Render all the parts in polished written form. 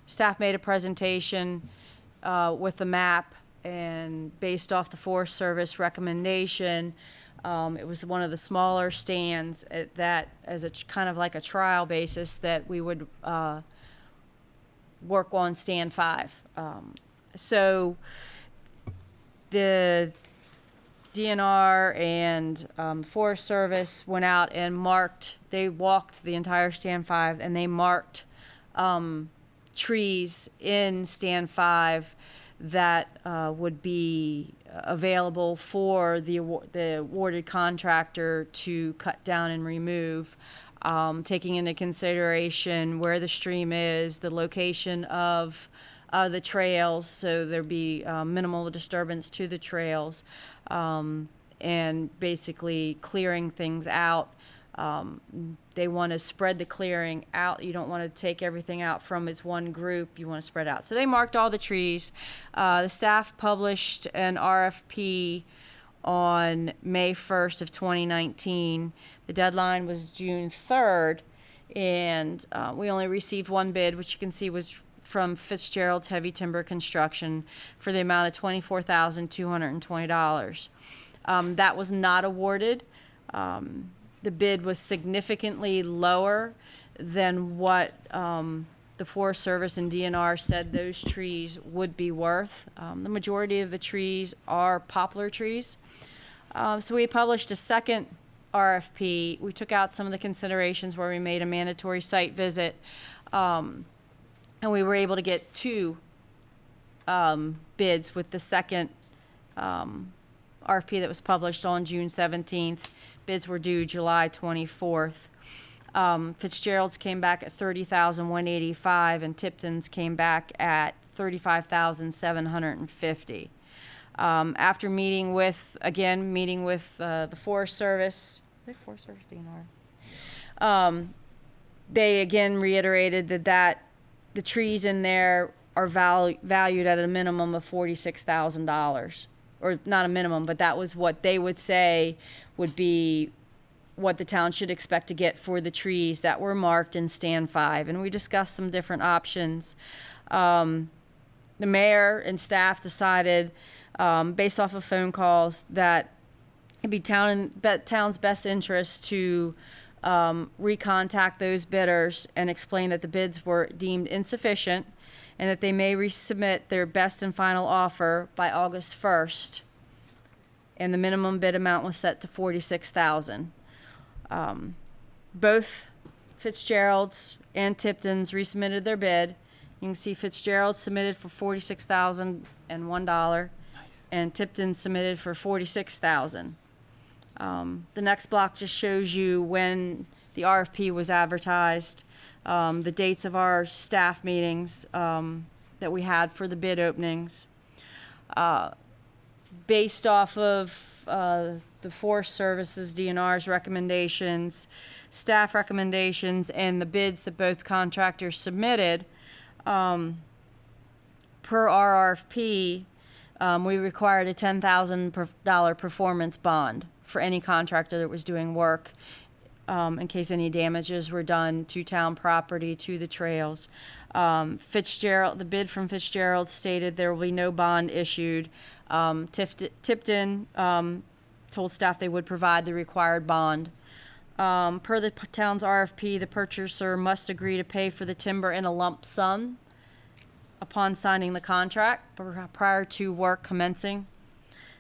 Staff made a presentation with the map, and based off the Forest Service recommendation, it was one of the smaller stands that, as a kind of like a trial basis, that we would work on stand 5. So the DNR and Forest Service went out and marked, they walked the entire stand 5, and they marked trees in stand 5 that would be available for the awarded contractor to cut down and remove, taking into consideration where the stream is, the location of the trails, so there'd be minimal disturbance to the trails, and basically clearing things out. They want to spread the clearing out. You don't want to take everything out from its one group. You want to spread out. So they marked all the trees. The staff published an RFP on May 1st of 2019. The deadline was June 3rd, and we only received one bid, which you can see was from Fitzgerald's Heavy Timber Construction for the amount of $24,220. That was not awarded. The bid was significantly lower than what the Forest Service and DNR said those trees would be worth. The majority of the trees are poplar trees. So we published a second RFP. We took out some of the considerations where we made a mandatory site visit, and we were able to get 2 bids with the second RFP that was published on June 17th. Bids were due July 24th. Fitzgerald's came back at $30,185, and Tipton's came back at $35,750. After meeting with the Forest Service, DNR, they again reiterated that the trees in there are valued at a minimum of $46,000. Or not a minimum, but that was what they would say would be what the town should expect to get for the trees that were marked in stand 5. And we discussed some different options. The mayor and staff decided, based off of phone calls, that it'd be town's best interest to recontact those bidders and explain that the bids were deemed insufficient, and that they may resubmit their best and final offer by August 1st. And the minimum bid amount was set to $46,000. Both Fitzgerald's and Tipton's resubmitted their bid. You can see Fitzgerald submitted for $46,001, and Tipton submitted for $46,000. The next block just shows you when the RFP was advertised, the dates of our staff meetings that we had for the bid openings. Based off of the Forest Service's DNR's recommendations, staff recommendations, and the bids that both contractors submitted, per our RFP, we required a $10,000 performance bond for any contractor that was doing work, in case any damages were done to town property, to the trails. The bid from Fitzgerald stated there will be no bond issued. Tipton told staff they would provide the required bond. Per the town's RFP, the purchaser must agree to pay for the timber in a lump sum upon signing the contract prior to work commencing.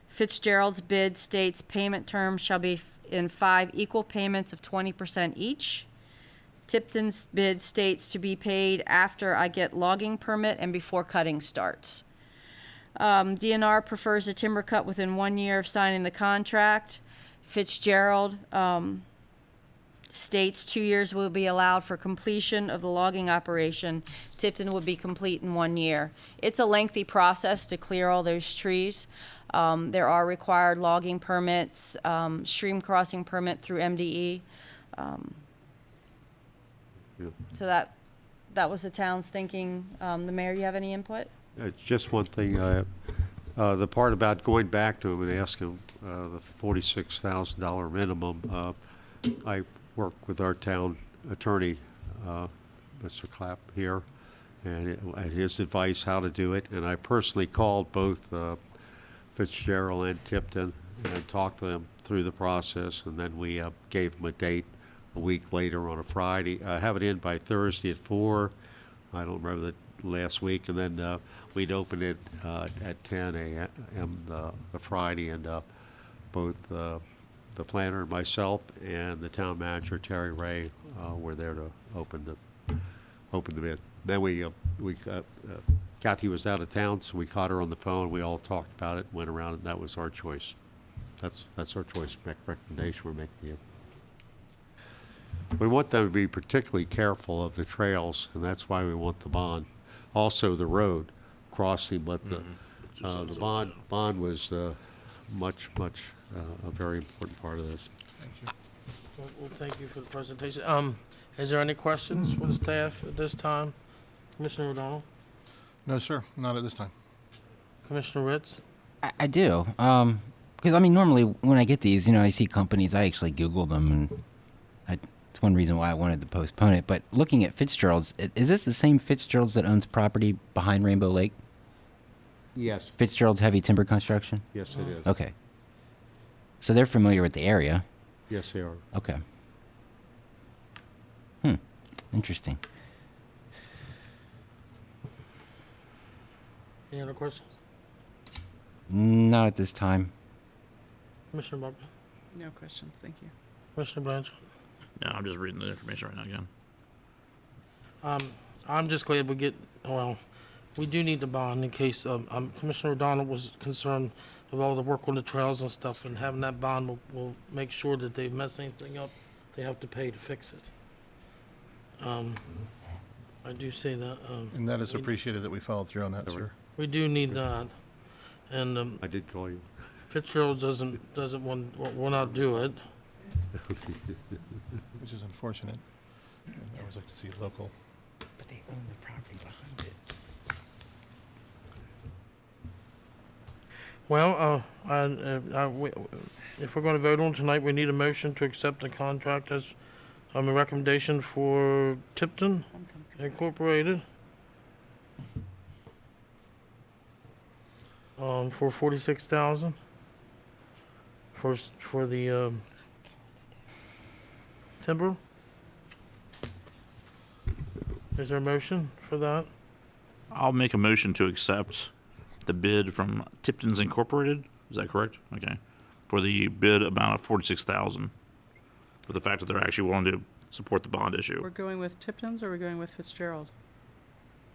Fitzgerald's bid states payment terms shall be in 5 equal payments of 20% each. Tipton's bid states to be paid after I get logging permit and before cutting starts. DNR prefers a timber cut within 1 year of signing the contract. Fitzgerald states 2 years will be allowed for completion of the logging operation. Tipton would be complete in 1 year. It's a lengthy process to clear all those trees. There are required logging permits, stream crossing permit through MDE. So that was the town's thinking. The mayor, you have any input? Just one thing, the part about going back to him and asking the $46,000 minimum, I work with our town attorney, Mr. Clapp here, and his advice how to do it. And I personally called both Fitzgerald and Tipton and talked to them through the process, and then we gave them a date a week later on a Friday. Have it in by Thursday at 4. I don't remember the last week, and then we'd open it at 10 a.m. the Friday, and both the planner, myself, and the town manager, Terry Ray, were there to open the bid. Then Kathy was out of town, so we caught her on the phone. We all talked about it, went around, and that was our choice. That's our choice, recommendation we're making here. We want them to be particularly careful of the trails, and that's why we want the bond. Also, the road crossing, but the bond was much a very important part of this. Thank you. Well, thank you for the presentation. Is there any questions for the staff at this time? Commissioner O'Donnell? No, sir, not at this time. Commissioner Ritz? I do. Because, I mean, normally when I get these, I see companies, I actually Google them, and it's one reason why I wanted to postpone it. But looking at Fitzgerald's, is this the same Fitzgerald's that owns property behind Rainbow Lake? Yes. Fitzgerald's Heavy Timber Construction? Yes, it is. Okay. So they're familiar with the area. Yes, they are. Okay. Interesting. Any other questions? Not at this time. Commissioner Buckman? No questions, thank you. Commissioner Blanchard? No, I'm just reading the information right now again. I'm just glad we do need the bond in case, Commissioner O'Donnell was concerned of all the work on the trails and stuff, and having that bond will make sure that they mess anything up, they have to pay to fix it. I do say that. And that is appreciated that we followed through on that, sir. We do need that, and I did call you. Fitzgerald doesn't will not do it. Which is unfortunate. I always like to see local. But they own the property behind it. Well, if we're going to vote on tonight, we need a motion to accept the contract as a recommendation for Tipton Incorporated for $46,000 for the timber. Is there a motion for that? I'll make a motion to accept the bid from Tipton's Incorporated. Is that correct? Okay. For the bid amount of $46,000. For the fact that they're actually willing to support the bond issue. We're going with Tipton's or we're going with Fitzgerald?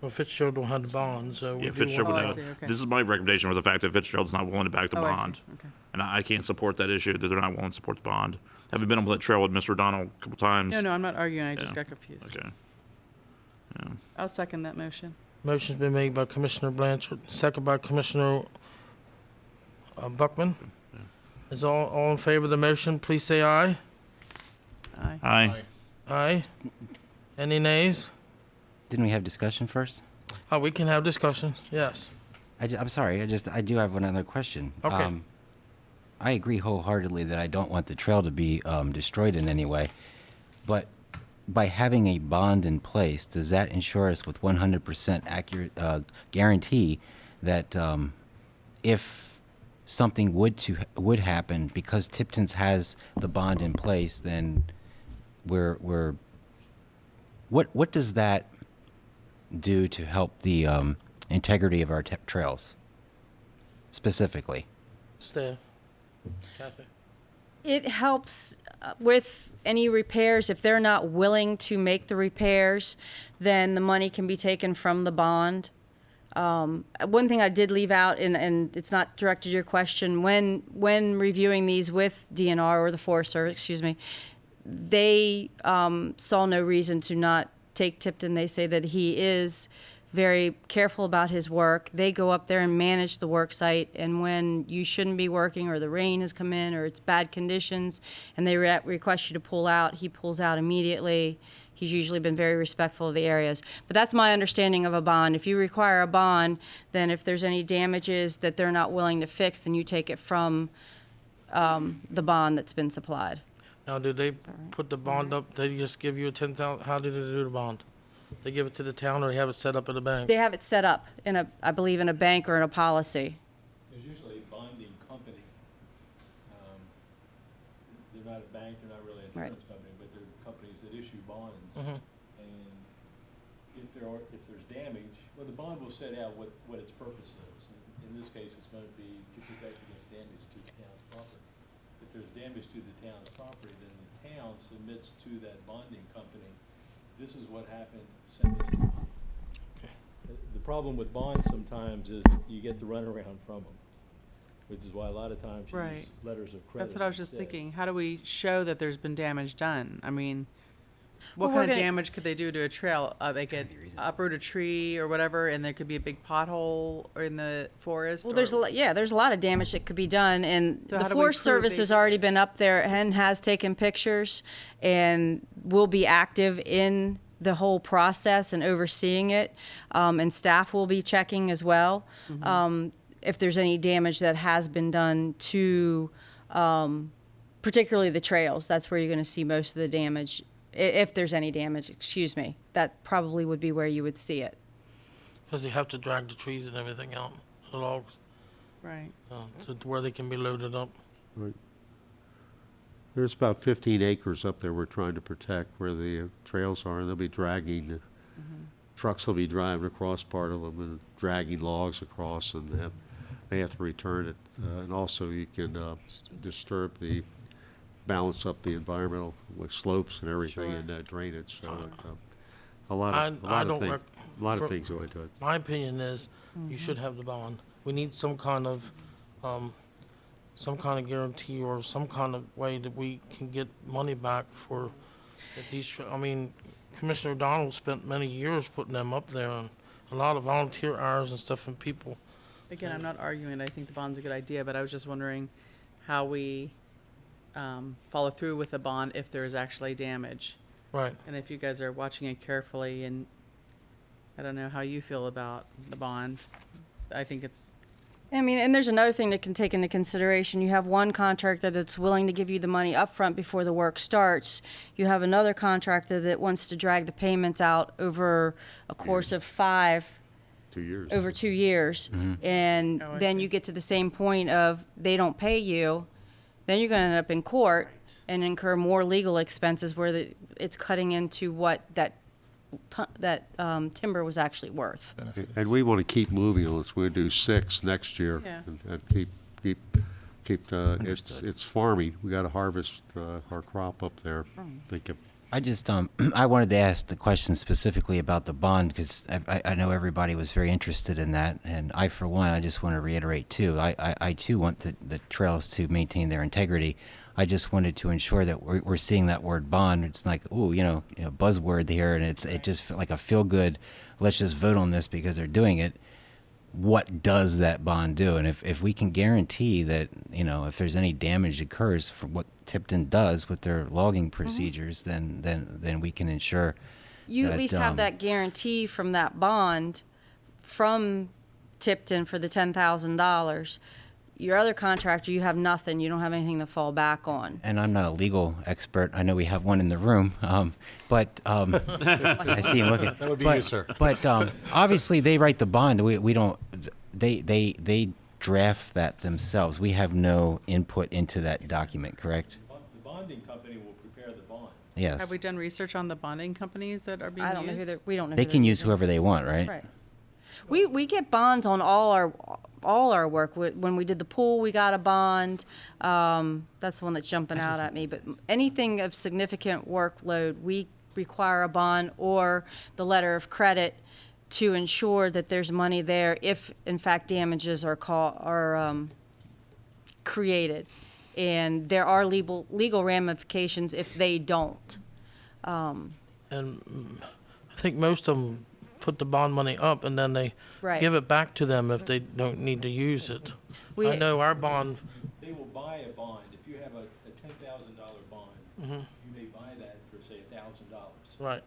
Well, Fitzgerald don't have the bond, so we Yeah, do Fitzgerald want I would see, have. okay. This is my recommendation for the fact that Fitzgerald's not willing to back the Oh, I see, bond. okay. And I can't support that issue that they're not willing to support the bond. Having been on that trail with Mr. O'Donnell a couple times. No, I'm not arguing, I just Yeah. got confused. Okay. I'll second that motion. Motion's been made by Commissioner Blanchard, second by Commissioner Buckman. Is all in favor of the motion, please say aye. Aye. Aye. Aye. Any nays? Didn't we have discussion first? Oh, we can have discussion, yes. I'm sorry. I do have one other question. Okay. I agree wholeheartedly that I don't want the trail to be destroyed in any way, but by having a bond in place, does that ensure us with 100% accurate guarantee that if something would happen, because Tipton's has the bond in place, then what does that do to help the integrity of our trails specifically? Staff. Kathy. It helps with any repairs. If they're not willing to make the repairs, then the money can be taken from the bond. One thing I did leave out, and it's not directed to your question, when reviewing these with DNR or the Forest Service, excuse me, they saw no reason to not take Tipton. They say that he is very careful about his work. They go up there and manage the work site, and when you shouldn't be working or the rain has come in or it's bad conditions and they request you to pull out, he pulls out immediately. He's usually been very respectful of the areas. But that's my understanding of a bond. If you require a bond, then if there's any damages that they're not willing to fix, then you take it from the bond that's been supplied. Now, did they put the bond up? They just give you a 10,000? How did they do the bond? They give it to the town, or they have it set up at a bank? They have it set up in a, I believe, in a bank or in a policy. There's usually a bonding company. They're not a bank, they're not really an Right. insurance company, but they're companies that issue bonds. Mhm. And if there's damage, well, the bond will set out what its purpose is. In this case, it's gonna be to protect against damage to the town's property. If there's damage to the town's property, then the town submits to that bonding company, this is what happened, send us the money. The problem with bonds sometimes is you get the runaround from them, which is why a lot of times you Right. use letters of credit. That's what I was just instead. thinking. How do we show that there's been damage done? I mean, what Well, kind we're of gonna- damage could they do to a trail? They could uproot a tree or whatever, and there could be a big pothole in the forest. Well, there's a or- lot, yeah, there's a lot of damage that could be done, and So the how do we Forest prove Service they has did already it? been up there and has taken pictures and will be active in the whole process and overseeing it, and staff will be checking as well, if there's any damage that has been done to, particularly the trails. That's where you're gonna see most of the damage, if there's any damage, excuse me. That probably would be where you would see it. Because you have to drag the trees and everything out, the logs, Right. to where they can be loaded up. There's about 15 acres up there we're trying to protect where the trails are, and they'll be dragging, trucks will be driving across part of them and dragging logs across, and they have to return it. And also you can disturb balance up the environmental with slopes and everything Sure. and drainage, so a lot I of don't things, rec- a lot of for- things go into it. My opinion is, you should have the bond. We need some kind of guarantee or some kind of way that we can get money back for I mean, Commissioner Donald spent many years putting them up there, and a lot of volunteer hours and stuff and people. Again, I'm not arguing. I think the bond's a good idea, but I was just wondering how we follow through with a bond if there is actually damage. Right. And if you guys are watching it carefully, and I don't know how you feel about the bond. I think it's, I mean, and there's another thing that can take into consideration. You have one contractor that's willing to give you the money upfront before the work starts. You have another contractor that wants to drag the payments out over a course of 2 years. over 2 years. And Oh, I then see. you get to the same point of they don't pay you, then you're gonna end up in court and incur more legal expenses where it's cutting into what that timber was actually worth. benefit. And we want to keep moving on this. We'll do 6 next year. Yeah. And it's farming. We got to harvest our crop up there. Think of I just, I wanted to ask the question specifically about the bond, because I know everybody was very interested in that, and I, for one, I just want to reiterate, too, I too want the trails to maintain their integrity. I just wanted to ensure that we're seeing that word bond. It's like, ooh, buzzword here, and it just felt like a feel-good, let's just vote on this because they're doing it. What does that bond do? And if we can guarantee that, if there's any damage occurs from what Tipton does with their logging procedures, then we can ensure You at that, least have that guarantee from that bond from Tipton for the $10,000. Your other contractor, you have nothing. You don't have anything to fall back on. and I'm not a legal expert. I know we have one in the room, but I see him looking. That would be but, you, sir. But obviously, they write the bond. We don't. They draft that themselves. We have no input into that document. Correct? The bonding company will prepare the bond. Yes. have we done research on the bonding companies that are being I don't know used? we don't know. They who can they're use using. whoever they want, right? Right. We get bonds on all our work. When we did the pool, we got a bond. That's the one that's jumping out at me. But anything of significant workload, we require a bond or the letter of credit to ensure that there's money there if, in fact, damages are created. And there are legal ramifications if they don't. And I think most of them put the bond money up and then they Right. give it back to them if they don't need to use it. We- I know our bond, They will buy a bond. If you have a $10,000 bond, you may buy that for, say, $1,000. right,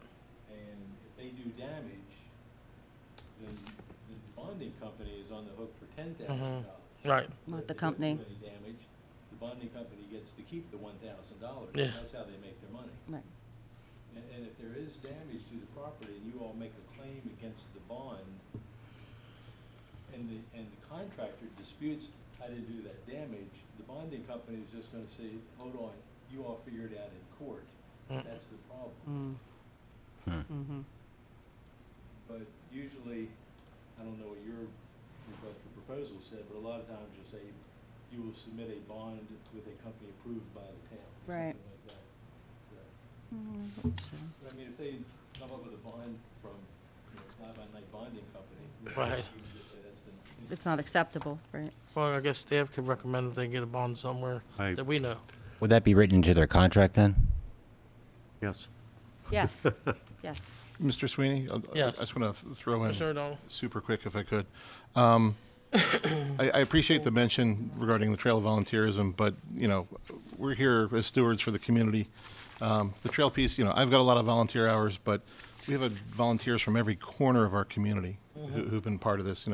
And if they do damage, then the bonding company is on the hook for $10,000. right. Not the If they don't company. do any damage, the bonding company gets to keep the $1,000. Yeah. That's how they make their money. Right. And if there is damage to the property and you all make a claim against the bond, and the contractor disputes, I didn't do that damage, the bonding company is just gonna say, hold on, you all figure it out in court. That's the problem. But usually, I don't know what your request for proposal said, but a lot of times you'll say, you will submit a bond with a company approved by the town. Right. Something like that. So, but I mean, if they come up with a bond from, fly-by-night bonding company. Right. You can just say that's the. It's not acceptable, right? Well, I guess staff could recommend that they get a bond somewhere I- that we know. Would that be written into their contract then? Yes. Yes, yes. Mr. Sweeney? Yes. I just want to throw in Commissioner O'Donnell? super quick if I could. I appreciate the mention regarding the trail volunteerism, but, we're here as stewards for the community. The trail piece, I've got a lot of volunteer hours, but we have volunteers from every corner of our community who've been part of this,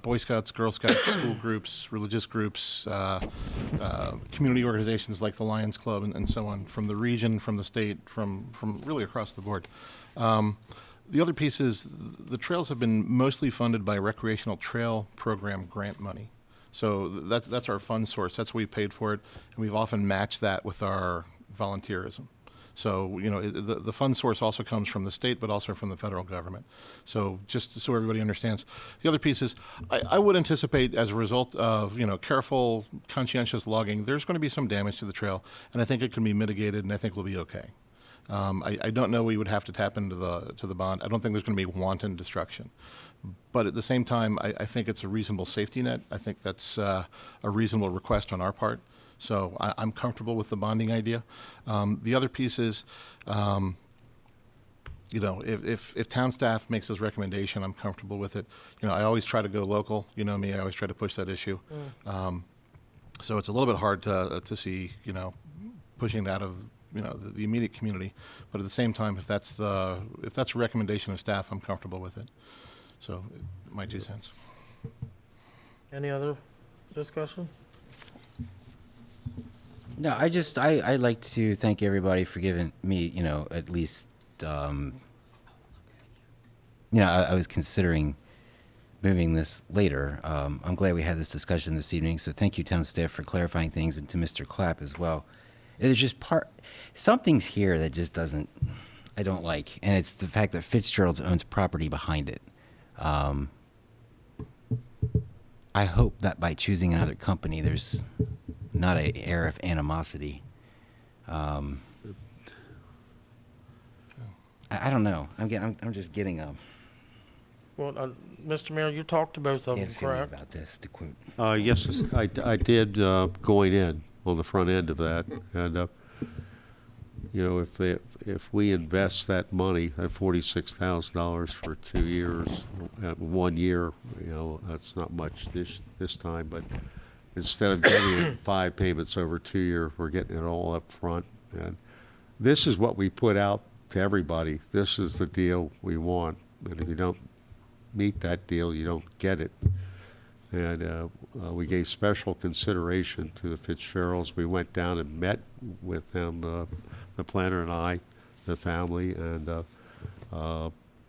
Boy Scouts, Girl Scouts, school groups, religious groups, community organizations like the Lions Club and so on, from the region, from the state, from really across the board. The other piece is the trails have been mostly funded by recreational trail program grant money. So that's our fund source. That's what we paid for it, and we've often matched that with our volunteerism. So, the fund source also comes from the state, but also from the federal government. So just so everybody understands. The other piece is, I would anticipate as a result of, careful, conscientious logging, there's going to be some damage to the trail, and I think it can be mitigated, and I think we'll be okay. I don't know we would have to tap into the bond. I don't think there's going to be wanton destruction. But at the same time, I think it's a reasonable safety net. I think that's a reasonable request on our part. So I'm comfortable with the bonding idea. The other piece is, if town staff makes this recommendation, I'm comfortable with it. I always try to go local. You know me, I always try to push that issue. So it's a little bit hard to see, pushing it out of, the immediate community. But at the same time, if that's a recommendation of staff, I'm comfortable with it. So my 2 cents. Any other discussion? No, I'd like to thank everybody for giving me, at least, I was considering moving this later. I'm glad we had this discussion this evening, so thank you, town staff, for clarifying things, and to Mr. Clapp as well. There's just something's here that just I don't like, and it's the fact that Fitzgerald's owns property behind it. I hope that by choosing another company, there's not an air of animosity. I don't know. I'm just getting a Well, Mr. Mayor, you talked to both of them, bad feeling correct? about this, to quote. Yes, I did, going in on the front end of that. And, if we invest that money, that $46,000 for 2 years, 1 year, that's not much this time, but instead of getting it 5 payments over 2 years, we're getting it all up front. And this is what we put out to everybody. This is the deal we want. And if you don't meet that deal, you don't get it. And we gave special consideration to the Fitzgeralds. We went down and met with them, the planner and I, the family, and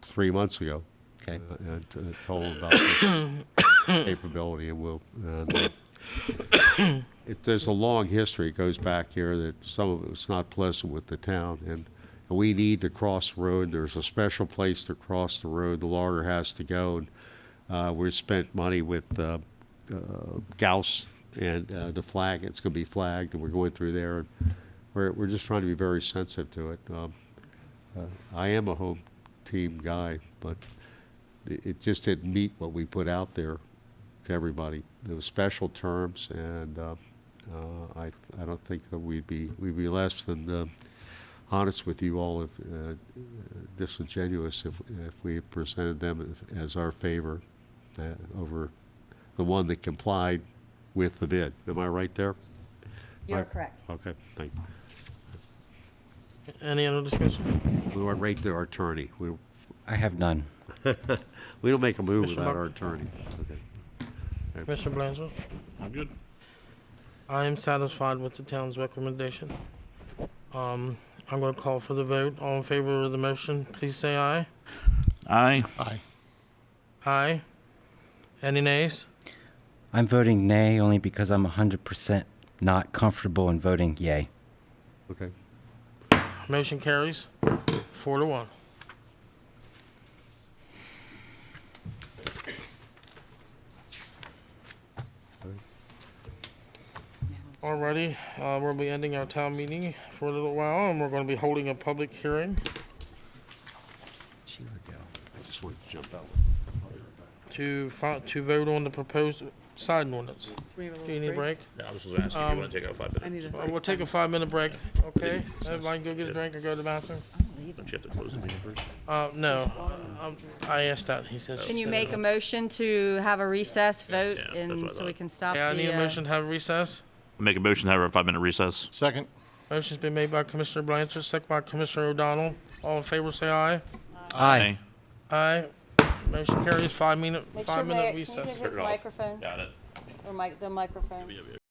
3 months ago. Okay. And told them about the capability, and there's a long history. It goes back here that some of it was not pleasant with the town, and we need to cross the road. There's a special place to cross the road. The logger has to go, and we spent money with Gauss and the flag. It's going to be flagged, and we're going through there. And we're just trying to be very sensitive to it. I am a home team guy, but it just didn't meet what we put out there to everybody. There was special terms, and I don't think that we'd be less than honest with you all, if disingenuous if we presented them as our favor over the one that complied with the bid. Am I right there? You're correct. Okay, thank you. Any other discussion? We went right to our attorney. I have none. We don't make a move Mr. without Buck- our attorney. Okay. Mr. Blanchard? I'm good. I am satisfied with the town's recommendation. I'm gonna call for the vote. All in favor of the motion, please say aye. Aye. Aye. Aye. Any nays? I'm voting nay only because I'm 100% not comfortable in voting yay. Okay. Motion carries 4-1. Alrighty, we'll be ending our town meeting for a little while, and we're gonna be holding a public hearing I just wanted to jump out. to vote on the proposed sign ordinance. We have a Do you little need a break? Yeah, I was just gonna ask you if you want to take a 5 I minutes. need a. We'll take a 5-minute break, okay? Everybody go get a drink or go to the bathroom? Don't you have to close the meeting first? No, I asked that, he said. Can you make a motion to have a recess vote Yeah, that's what and I so we thought. can stop Yeah, I need a the, motion to have a recess. Make a motion to have a 5-minute recess. Second? Motion's been made by Commissioner Blanchard, second by Commissioner O'Donnell. All in favor, say aye. Aye. Aye. Motion carries 5-minute Make sure, Mayor, can you recess. get his microphone, Got it. or the microphone?